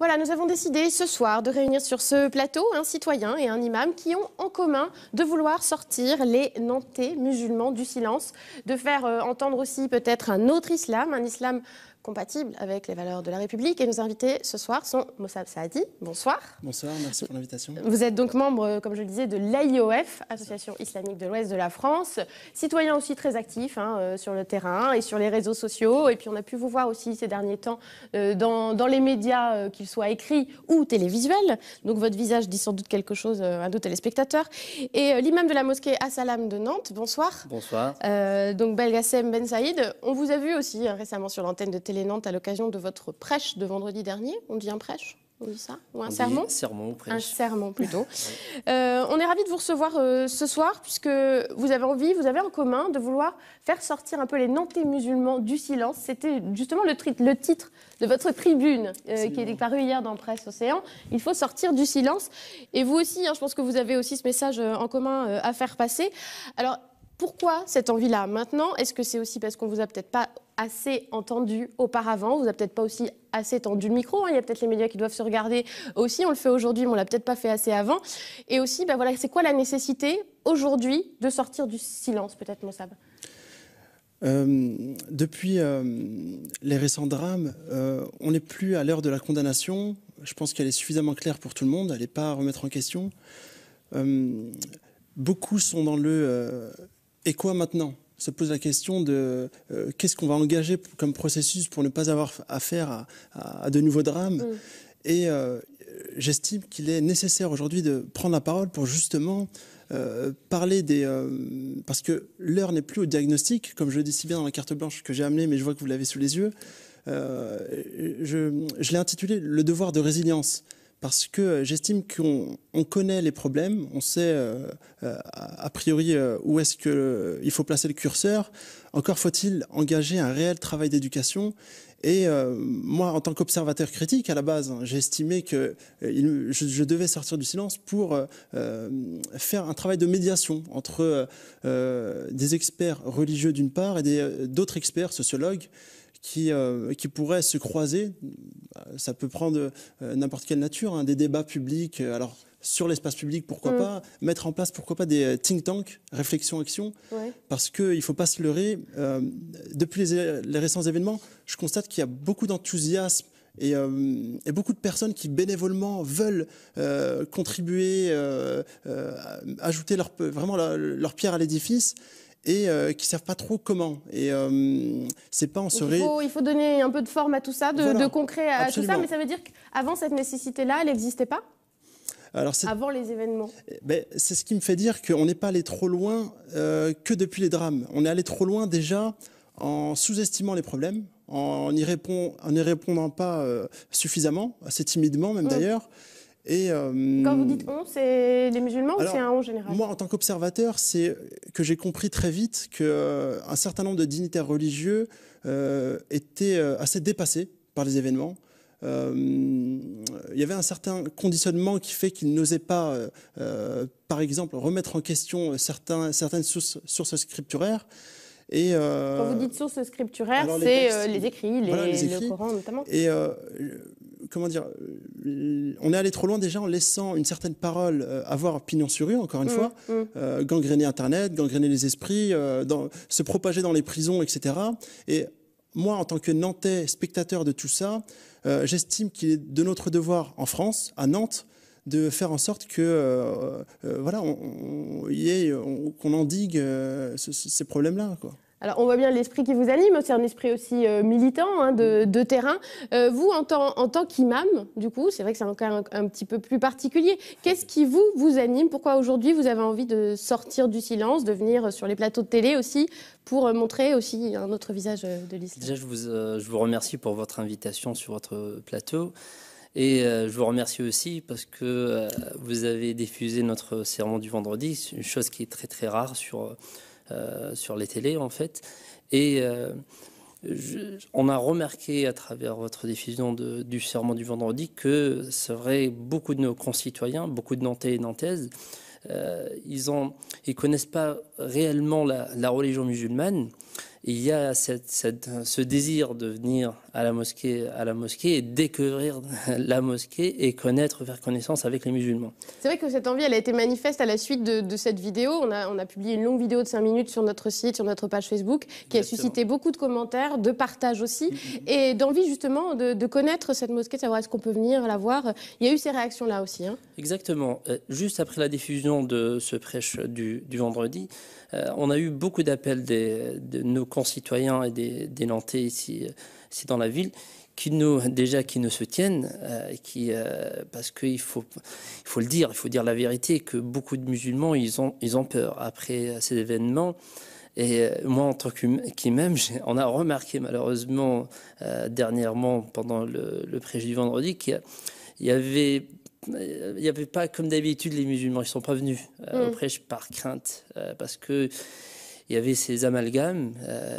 Voilà, nous avons décidé ce soir de réunir sur ce plateau un citoyen et un imam qui ont en commun de vouloir sortir les Nantais musulmans du silence, de faire entendre aussi peut-être un autre islam, un islam compatible avec les valeurs de la République. Et nos invités ce soir sont Mossab Saadi. Bonsoir. Bonsoir, merci pour l'invitation. Vous êtes donc membre, comme je le disais, de l'AIOF, Association islamique de l'Ouest de la France. Citoyen aussi très actif sur le terrain et sur les réseaux sociaux. Et puis on a pu vous voir aussi ces derniers temps dans les médias, qu'ils soient écrits ou télévisuels. Donc votre visage dit sans doute quelque chose à nos téléspectateurs. Et l'imam de la mosquée As-Salam de Nantes, bonsoir. Bonsoir. Donc Belgassem Ben Saïd, on vous a vu aussi récemment sur l'antenne de Télé Nantes à l'occasion de votre prêche de vendredi dernier. On dit un prêche ? On dit ça? Ou un sermon? Sermon, prêche. Un sermon plutôt. On est ravis de vous recevoir ce soir puisque vous avez en commun de vouloir faire sortir un peu les Nantais musulmans du silence. C'était justement le titre de votre tribune qui est paru hier dans Presse Océan. Il faut sortir du silence. Et vous aussi, je pense que vous avez aussi ce message en commun à faire passer. Alors, pourquoi cette envie-là maintenant? Est-ce que c'est aussi parce qu'on vous a peut-être pas assez entendu auparavant? Vous a peut-être pas aussi assez tendu le micro. Il y a peut-être les médias qui doivent se regarder aussi. On le fait aujourd'hui, mais on l'a peut-être pas fait assez avant. Et aussi, voilà, c'est quoi la nécessité aujourd'hui de sortir du silence, peut-être, Mossab? Depuis les récents drames, on n'est plus à l'heure de la condamnation. Je pense qu'elle est suffisamment claire pour tout le monde. Elle n'est pas à remettre en question. Beaucoup sont dans le et quoi maintenant? Se pose la question de qu'est-ce qu'on va engager comme processus pour ne pas avoir affaire à de nouveaux drames. Et j'estime qu'il est nécessaire aujourd'hui de prendre la parole pour justement parler parce que l'heure n'est plus au diagnostic, comme je le dis si bien dans la carte blanche que j'ai amenée, mais je vois que vous l'avez sous les yeux. Je l'ai intitulé « Le devoir de résilience ». Parce que j'estime qu'on connaît les problèmes, on sait a priori où est-ce qu'il faut placer le curseur. Encore faut-il engager un réel travail d'éducation. Et moi, en tant qu'observateur critique, à la base, j'ai estimé que je devais sortir du silence pour faire un travail de médiation entre des experts religieux d'une part et d'autres experts sociologues qui pourraient se croiser. Ça peut prendre n'importe quelle nature, des débats publics. Alors, sur l'espace public, pourquoi pas mettre en place, pourquoi pas des think tanks, réflexion-action, parce qu'il ne faut pas se leurrer. Depuis les récents événements, je constate qu'il y a beaucoup d'enthousiasme et beaucoup de personnes qui bénévolement veulent contribuer, ajouter vraiment leur pierre à l'édifice, et qui ne savent pas trop comment. Et c'est pas il faut donner un peu de forme à tout ça, de concret à absolument. tout ça, mais ça veut dire qu'avant cette nécessité-là, elle n'existait pas? Alors avant les événements? C'est ce qui me fait dire qu'on n'est pas allé trop loin que depuis les drames. On est allé trop loin déjà en sous-estimant les problèmes, en n'y répondant pas suffisamment, assez timidement même d'ailleurs. Et, quand vous dites on, c'est les musulmans ou c'est un on général? Moi, en tant qu'observateur, c'est que j'ai compris très vite qu'un certain nombre de dignitaires religieux étaient assez dépassés par les événements. Il y avait un certain conditionnement qui fait qu'ils n'osaient pas, par exemple, remettre en question certaines sources scripturaires. Et quand vous dites sources scripturaires, c'est les écrits, le Coran notamment. Et comment dire, on est allé trop loin déjà en laissant une certaine parole avoir pignon sur rue, encore une fois, gangréner Internet, gangréner les esprits, se propager dans les prisons, etc. Et moi, en tant que Nantais, spectateur de tout ça, j'estime qu'il est de notre devoir en France, à Nantes, de faire en sorte que qu'on endigue ces problèmes-là, quoi. Alors, on voit bien l'esprit qui vous anime, c'est un esprit aussi militant, de terrain. Vous, en tant qu'imam, du coup, c'est vrai que c'est encore un petit peu plus particulier. Qu'est-ce qui vous anime? Pourquoi aujourd'hui vous avez envie de sortir du silence, de venir sur les plateaux de télé aussi, pour montrer aussi un autre visage de l'islam? Déjà, je vous remercie pour votre invitation sur votre plateau. Et je vous remercie aussi parce que vous avez diffusé notre sermon du vendredi. C'est une chose qui est très très rare sur les télés en fait. Et on a remarqué à travers votre diffusion du sermon du vendredi que c'est vrai, beaucoup de nos concitoyens, beaucoup de Nantais et Nantaises, ils connaissent pas réellement la religion musulmane. il y a ce désir de venir à la mosquée et découvrir la mosquée et faire connaissance avec les musulmans. C'est vrai que cette envie, elle a été manifeste à la suite de cette vidéo. On a publié une longue vidéo de 5 minutes sur notre site, sur notre page Facebook, qui a suscité beaucoup de commentaires, de partages aussi, et d'envie justement de connaître cette mosquée, de savoir est-ce qu'on peut venir la voir. Il y a eu ces réactions-là aussi. Hein. Exactement. Juste après la diffusion de ce prêche du vendredi, on a eu beaucoup d'appels de nos concitoyens et des Nantais ici dans la ville qui nous soutiennent, parce qu'il faut le dire, il faut dire la vérité, que beaucoup de musulmans ils ont peur après ces événements. Et moi, en tant qu'imam, on a remarqué malheureusement dernièrement pendant le prêche du vendredi qu'il y avait pas, comme d'habitude, les musulmans, ils sont pas venus au prêche par crainte, parce que il y avait ces amalgames,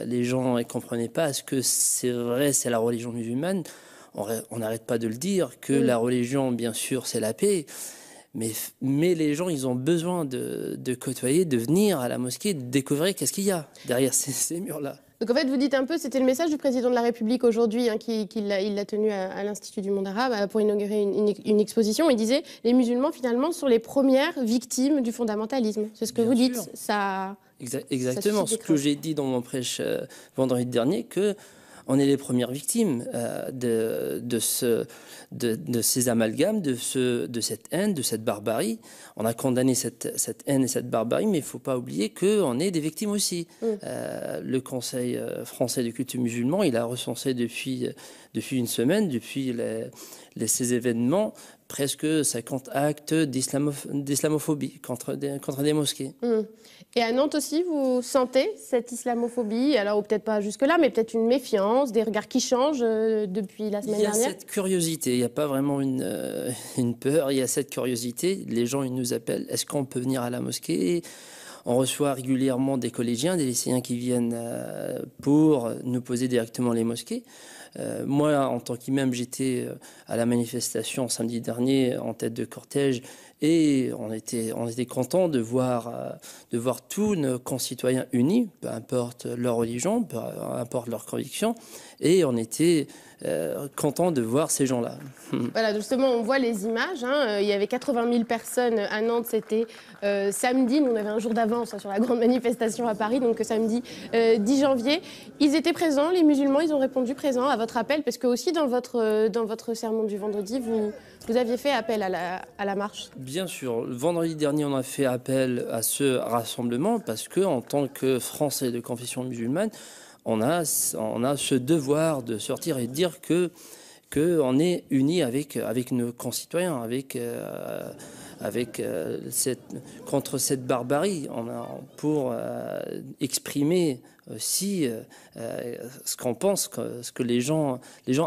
les gens ne comprenaient pas, est-ce que c'est vrai, c'est la religion musulmane? On n'arrête pas de le dire, que la religion, bien sûr, c'est la paix, mais les gens, ils ont besoin de côtoyer, de venir à la mosquée, de découvrir qu'est-ce qu'il y a derrière ces murs-là. Donc en fait, vous dites un peu, c'était le message du président de la République aujourd'hui, hein, il l'a tenu à l'Institut du monde arabe pour inaugurer une exposition. Il disait, les musulmans finalement sont les premières victimes du fondamentalisme. C'est ce que vous dites. Exactement, ce que j'ai dit dans mon prêche vendredi dernier, que on est les premières victimes de ces amalgames, de cette haine, de cette barbarie. On a condamné cette haine et cette barbarie, mais il ne faut pas oublier qu'on est des victimes aussi. Le Conseil français de culture musulman, il a recensé depuis une semaine, depuis ces événements, presque 50 actes d'islamophobie contre des mosquées. Et à Nantes aussi, vous sentez cette islamophobie? Alors, ou peut-être pas jusque-là, mais peut-être une méfiance, des regards qui changent depuis la semaine dernière? Il y a cette curiosité, il n'y a pas vraiment une peur, il y a cette curiosité. Les gens, ils nous appellent, est-ce qu'on peut venir à la mosquée? On reçoit régulièrement des collégiens, des lycéens qui viennent pour nous poser directement les mosquées. Moi, en tant qu'imam, j'étais à la manifestation samedi dernier en tête de cortège et on était content de voir tous nos concitoyens unis, peu importe leur religion, peu importe leur conviction, et on était content de voir ces gens-là. Voilà, justement, on voit les images. Hein. Il y avait 80 000 personnes à Nantes, c'était samedi. Nous, on avait un jour d'avance sur la grande manifestation à Paris, donc samedi 10 janvier. Ils étaient présents, les musulmans, ils ont répondu présents à votre appel, parce que aussi dans votre sermon du vendredi, vous aviez fait appel à la marche. Bien sûr, le vendredi dernier, on a fait appel à ce rassemblement, parce que en tant que Français de confession musulmane, on a ce devoir de sortir et de dire qu'on est unis avec nos concitoyens, contre cette barbarie, pour exprimer aussi ce qu'on pense, ce que les gens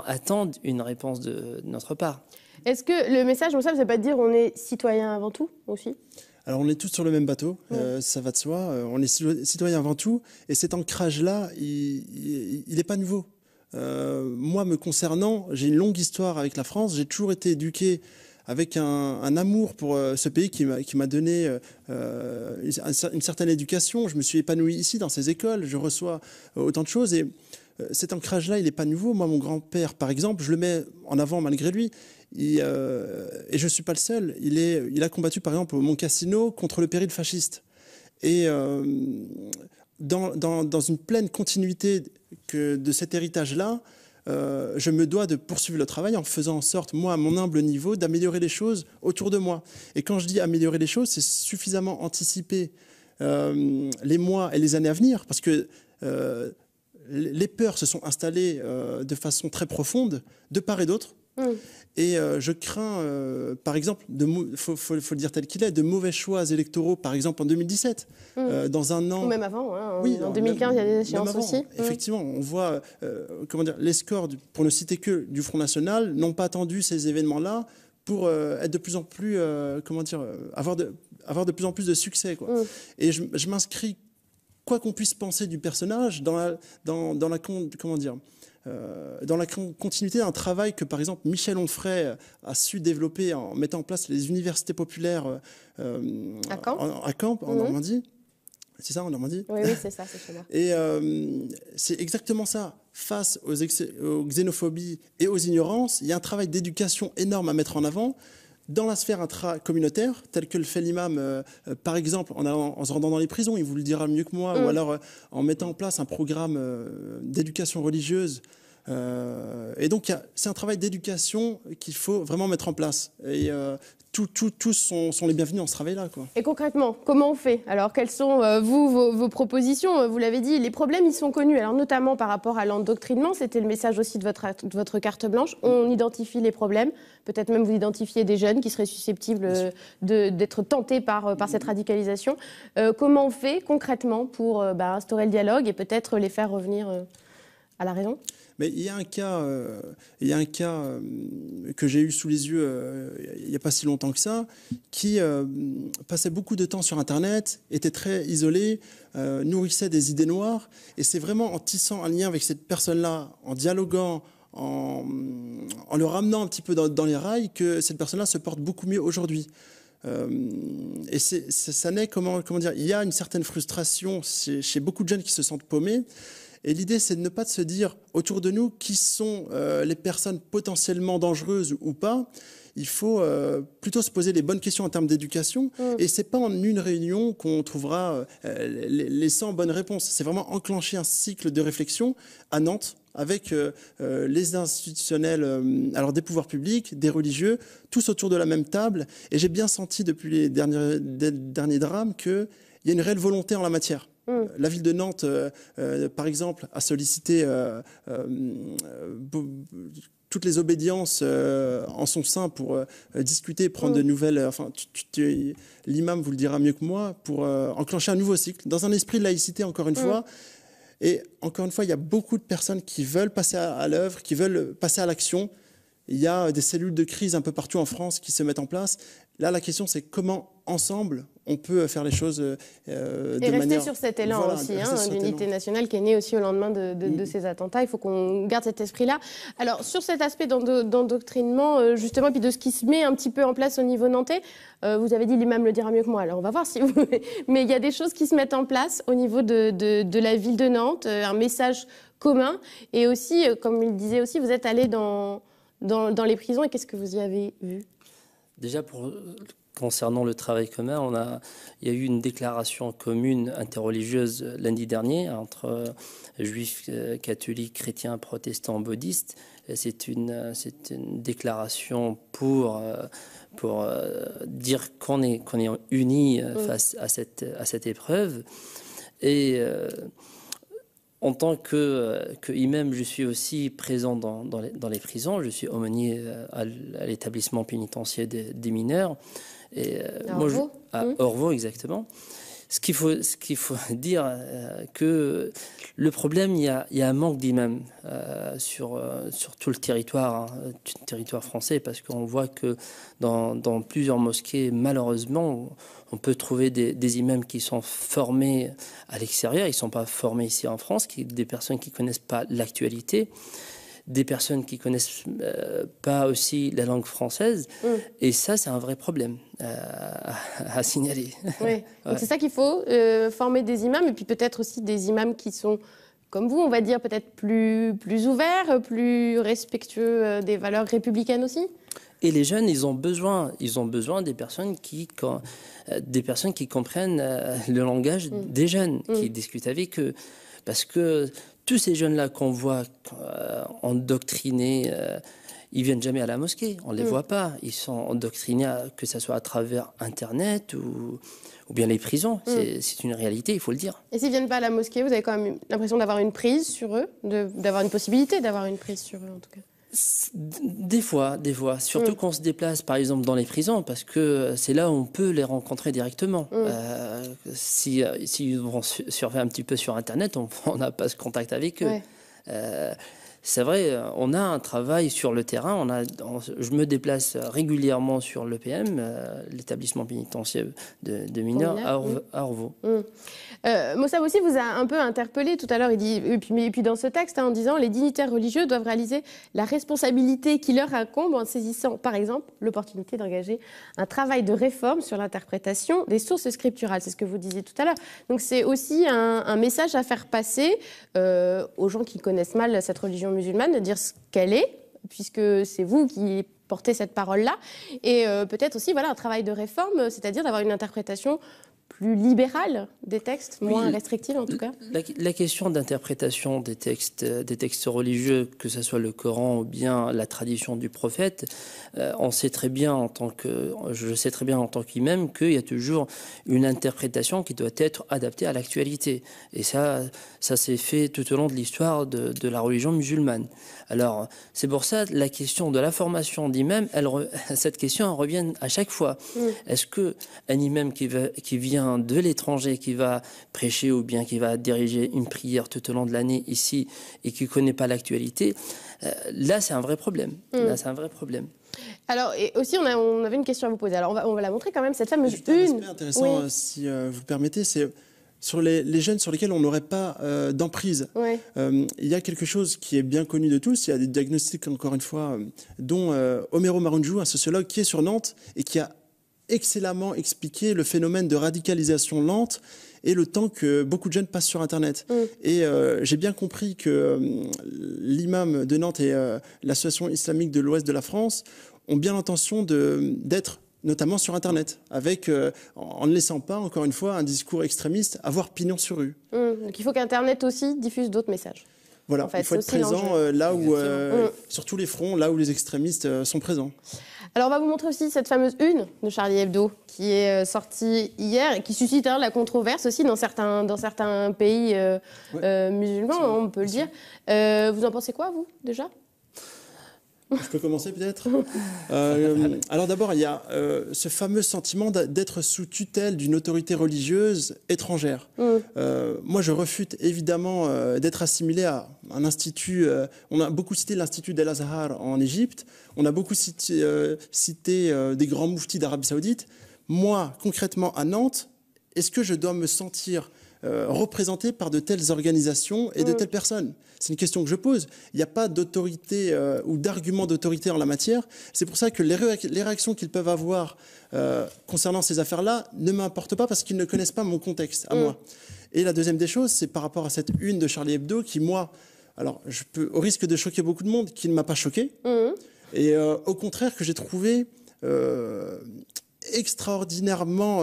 attendent une réponse de notre part. Est-ce que le message, comme ça, c'est pas de dire on est citoyen avant tout aussi? Alors on est tous sur le même bateau, ça va de soi, on est citoyens avant tout, et cet ancrage-là, il n'est pas nouveau. Moi, me concernant, j'ai une longue histoire avec la France, j'ai toujours été éduqué avec un amour pour ce pays qui m'a donné une certaine éducation. Je me suis épanoui ici dans ces écoles, je reçois autant de choses, et cet ancrage-là, il n'est pas nouveau. Moi, mon grand-père, par exemple, je le mets en avant malgré lui. Et je ne suis pas le seul. Il a combattu, par exemple, au Mont Cassino contre le péril fasciste. Et dans une pleine continuité de cet héritage-là, je me dois de poursuivre le travail en faisant en sorte, moi, à mon humble niveau, d'améliorer les choses autour de moi. Et quand je dis améliorer les choses, c'est suffisamment anticiper les mois et les années à venir, parce que les peurs se sont installées de façon très profonde, de part et d'autre. Et je crains, par exemple, faut le dire tel qu'il est, de mauvais choix électoraux, par exemple en 2017, dans un an. Ou même avant, hein, en 2015, il y a des échéances aussi. Effectivement, on voit, les scores, pour ne citer que du Front National, n'ont pas attendu ces événements-là pour être de plus en plus, avoir de plus en plus de succès, quoi. Et je m'inscris, quoi qu'on puisse penser du personnage, dans la continuité d'un travail que, par exemple, Michel Onfray a su développer en mettant en place les universités populaires à Caen, en Normandie. C'est ça en Normandie? Oui, c'est ça, c'est chez moi. Et c'est exactement ça. Face aux xénophobies et aux ignorances, il y a un travail d'éducation énorme à mettre en avant dans la sphère intra-communautaire, tel que le fait l'imam, par exemple, en se rendant dans les prisons, il vous le dira mieux que moi, ou alors en mettant en place un programme d'éducation religieuse. Et donc, c'est un travail d'éducation qu'il faut vraiment mettre en place. Et tous sont les bienvenus dans ce travail-là, quoi. Et concrètement, comment on fait? Alors, quelles sont, vos propositions? Vous l'avez dit, les problèmes, ils sont connus. Alors, notamment par rapport à l'endoctrinement, c'était le message aussi de votre carte blanche. On identifie les problèmes. Peut-être même vous identifiez des jeunes qui seraient susceptibles d'être tentés par cette radicalisation. Comment on fait concrètement pour instaurer le dialogue et peut-être les faire revenir à la raison? Mais il y a un cas, que j'ai eu sous les yeux il n'y a pas si longtemps que ça, qui passait beaucoup de temps sur Internet, était très isolé, nourrissait des idées noires. Et c'est vraiment en tissant un lien avec cette personne-là, en dialoguant, en le ramenant un petit peu dans les rails, que cette personne-là se porte beaucoup mieux aujourd'hui. Et ça naît, comment dire, il y a une certaine frustration chez beaucoup de jeunes qui se sentent paumés. Et l'idée, c'est de ne pas se dire autour de nous qui sont les personnes potentiellement dangereuses ou pas. Il faut plutôt se poser les bonnes questions en termes d'éducation. Et c'est pas en une réunion qu'on trouvera les 100 bonnes réponses. C'est vraiment enclencher un cycle de réflexion à Nantes avec les institutionnels, alors des pouvoirs publics, des religieux, tous autour de la même table. Et j'ai bien senti depuis les derniers drames qu'il y a une réelle volonté en la matière. La ville de Nantes, par exemple, a sollicité toutes les obédiences en son sein pour discuter, prendre de nouvelles... Enfin, l'imam vous le dira mieux que moi, pour enclencher un nouveau cycle, dans un esprit de laïcité, encore une fois. Et encore une fois, il y a beaucoup de personnes qui veulent passer à l'œuvre, qui veulent passer à l'action. Il y a des cellules de crise un peu partout en France qui se mettent en place. Là, la question, c'est comment, ensemble, on peut faire les choses de manière... Et rester sur cet élan aussi, d'unité nationale qui est née aussi au lendemain de ces attentats. Il faut qu'on garde cet esprit-là. Alors, sur cet aspect d'endoctrinement, justement, puis de ce qui se met un petit peu en place au niveau nantais, vous avez dit, l'imam le dira mieux que moi, alors on va voir si vous... Mais il y a des choses qui se mettent en place au niveau de la ville de Nantes, un message commun. Et aussi, comme il disait aussi, vous êtes allé dans les prisons, et qu'est-ce que vous y avez vu? Déjà, concernant le travail commun, il y a eu une déclaration commune interreligieuse lundi dernier entre juifs, catholiques, chrétiens, protestants, bouddhistes. C'est une déclaration pour dire qu'on est unis face à cette épreuve. Et en tant qu'imam, je suis aussi présent dans les prisons. Je suis aumônier à l'établissement pénitentiaire des mineurs. Et à Orvaux, exactement. Ce qu'il faut dire, que le problème, il y a un manque d'imams sur tout le territoire français, parce qu'on voit que dans plusieurs mosquées, malheureusement, on peut trouver des imams qui sont formés à l'extérieur, ils ne sont pas formés ici en France, des personnes qui ne connaissent pas l'actualité, des personnes qui ne connaissent pas aussi la langue française. Et ça, c'est un vrai problème à signaler. Oui. Donc c'est ça qu'il faut, former des imams, et puis peut-être aussi des imams qui sont, comme vous, on va dire, peut-être plus ouverts, plus respectueux des valeurs républicaines aussi. Et les jeunes, ils ont besoin des personnes qui comprennent le langage des jeunes, qui discutent avec eux. Parce que tous ces jeunes-là qu'on voit endoctrinés, ils viennent jamais à la mosquée, on les voit pas. Ils sont endoctrinés, que ce soit à travers Internet ou bien les prisons. C'est une réalité, il faut le dire. Et s'ils viennent pas à la mosquée, vous avez quand même l'impression d'avoir une prise sur eux, d'avoir une possibilité d'avoir une prise sur eux en tout cas? Des fois, surtout quand on se déplace par exemple dans les prisons, parce que c'est là où on peut les rencontrer directement. Si vont surfer un petit peu sur Internet, on n'a pas ce contact avec eux. c'est vrai, on a un travail sur le terrain. Je me déplace régulièrement sur l'EPM, l'établissement pénitentiaire de mineurs à Orvaux. Mossab aussi vous a un peu interpellé tout à l'heure. Il dit, et puis dans ce texte, en disant les dignitaires religieux doivent réaliser la responsabilité qui leur incombe en saisissant, par exemple, l'opportunité d'engager un travail de réforme sur l'interprétation des sources scripturales. C'est ce que vous disiez tout à l'heure. Donc c'est aussi un message à faire passer aux gens qui connaissent mal cette religion musulmane, de dire ce qu'elle est, puisque c'est vous qui portez cette parole-là, et peut-être aussi un travail de réforme, c'est-à-dire d'avoir une interprétation plus libérale des textes, moins restrictive en tout cas. La question d'interprétation des textes religieux, que ce soit le Coran ou bien la tradition du prophète, je sais très bien en tant qu'imam qu'il y a toujours une interprétation qui doit être adaptée à l'actualité. Et ça s'est fait tout au long de l'histoire de la religion musulmane. Alors, c'est pour ça la question de la formation d'imam, cette question elle revient à chaque fois. Est-ce qu'un imam qui vient de l'étranger, qui va prêcher ou bien qui va diriger une prière tout au long de l'année ici et qui ne connaît pas l'actualité, là c'est un vrai problème. Là c'est un vrai problème. Alors, et aussi, on avait une question à vous poser. Alors, on va la montrer quand même, cette fameuse une. Un aspect intéressant, si vous le permettez, c'est sur les jeunes sur lesquels on n'aurait pas d'emprise. Il y a quelque chose qui est bien connu de tous. Il y a des diagnostics, encore une fois, dont Homero Marungiu, un sociologue qui est sur Nantes et qui a excellemment expliqué le phénomène de radicalisation lente et le temps que beaucoup de jeunes passent sur Internet. Et j'ai bien compris que l'imam de Nantes et l'association islamique de l'Ouest de la France ont bien l'intention d'être notamment sur Internet, en ne laissant pas, encore une fois, un discours extrémiste avoir pignon sur rue. Donc il faut qu'Internet aussi diffuse d'autres messages. Voilà, en fait, il faut être présent là où, sur tous les fronts, là où les extrémistes sont présents. Alors, on va vous montrer aussi cette fameuse une de Charlie Hebdo qui est sortie hier et qui suscite la controverse aussi dans certains pays musulmans, on peut le dire. Vous en pensez quoi, vous, déjà ? Je peux commencer peut-être. Alors d'abord, il y a ce fameux sentiment d'être sous tutelle d'une autorité religieuse étrangère. Moi, je refute évidemment d'être assimilé à un institut. On a beaucoup cité l'Institut d'Al-Azhar en Égypte. On a beaucoup cité des grands mouftis d'Arabie Saoudite. Moi, concrètement, à Nantes, est-ce que je dois me sentir représenté par de telles organisations et de telles personnes? C'est une question que je pose. Il n'y a pas d'autorité ou d'argument d'autorité en la matière. C'est pour ça que les réactions qu'ils peuvent avoir concernant ces affaires-là ne m'importent pas parce qu'ils ne connaissent pas mon contexte à moi. Et la deuxième des choses, c'est par rapport à cette une de Charlie Hebdo qui, moi, alors au risque de choquer beaucoup de monde, qui ne m'a pas choqué. Et au contraire, que j'ai trouvé extraordinairement...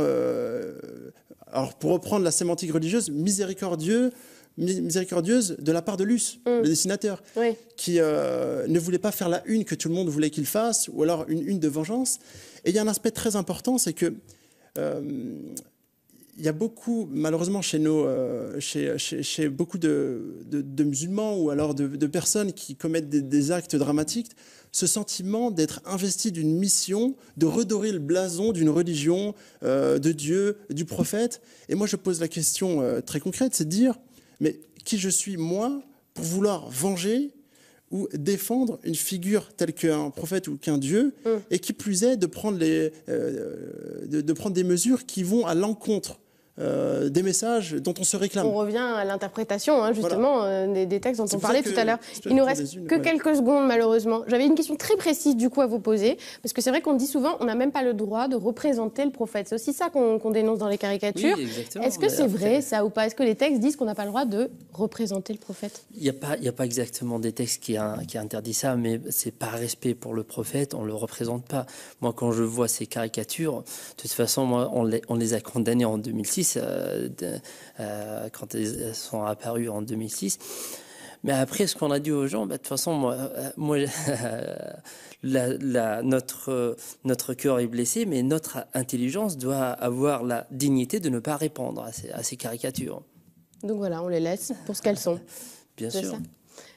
alors, pour reprendre la sémantique religieuse, miséricordieuse de la part de Luce, le dessinateur, qui ne voulait pas faire la une que tout le monde voulait qu'il fasse, ou alors une de vengeance. Et il y a un aspect très important, c'est que il y a beaucoup, malheureusement, chez beaucoup de musulmans ou alors de personnes qui commettent des actes dramatiques, ce sentiment d'être investi d'une mission, de redorer le blason d'une religion, de Dieu, du prophète. Et moi, je pose la question très concrète, c'est de dire, mais qui je suis, moi, pour vouloir venger ou défendre une figure telle qu'un prophète ou qu'un Dieu, et qui plus est, de prendre des mesures qui vont à l'encontre des messages dont on se réclame. On revient à l'interprétation, justement, des textes dont on parlait tout à l'heure. Il nous reste que quelques secondes, malheureusement. J'avais une question très précise, du coup, à vous poser, parce que c'est vrai qu'on dit souvent, on n'a même pas le droit de représenter le prophète. C'est aussi ça qu'on dénonce dans les caricatures. Oui, exactement. Est-ce que c'est vrai, ça, ou pas? Est-ce que les textes disent qu'on n'a pas le droit de représenter le prophète? Il n'y a pas exactement des textes qui interdisent ça, mais c'est par respect pour le prophète, on ne le représente pas. Moi, quand je vois ces caricatures, de toute façon, moi, on les a condamnées en 2006, quand elles sont apparues en 2006. Mais après, ce qu'on a dit aux gens, de toute façon, moi notre cœur est blessé, mais notre intelligence doit avoir la dignité de ne pas répondre à ces caricatures. Donc voilà, on les laisse pour ce qu'elles sont. Bien sûr.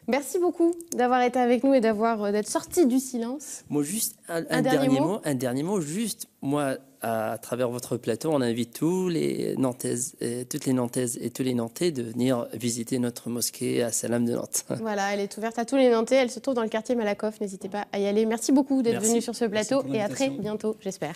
Merci beaucoup d'avoir été avec nous et d'être sorti du silence. Moi, juste un dernier mot. Juste, moi, à travers votre plateau, on invite toutes les Nantaises et tous les Nantais de venir visiter notre mosquée à Salam de Nantes. Voilà, elle est ouverte à tous les Nantais. Elle se trouve dans le quartier Malakoff. N'hésitez pas à y aller. Merci beaucoup d'être venu sur ce plateau et à très bientôt, j'espère.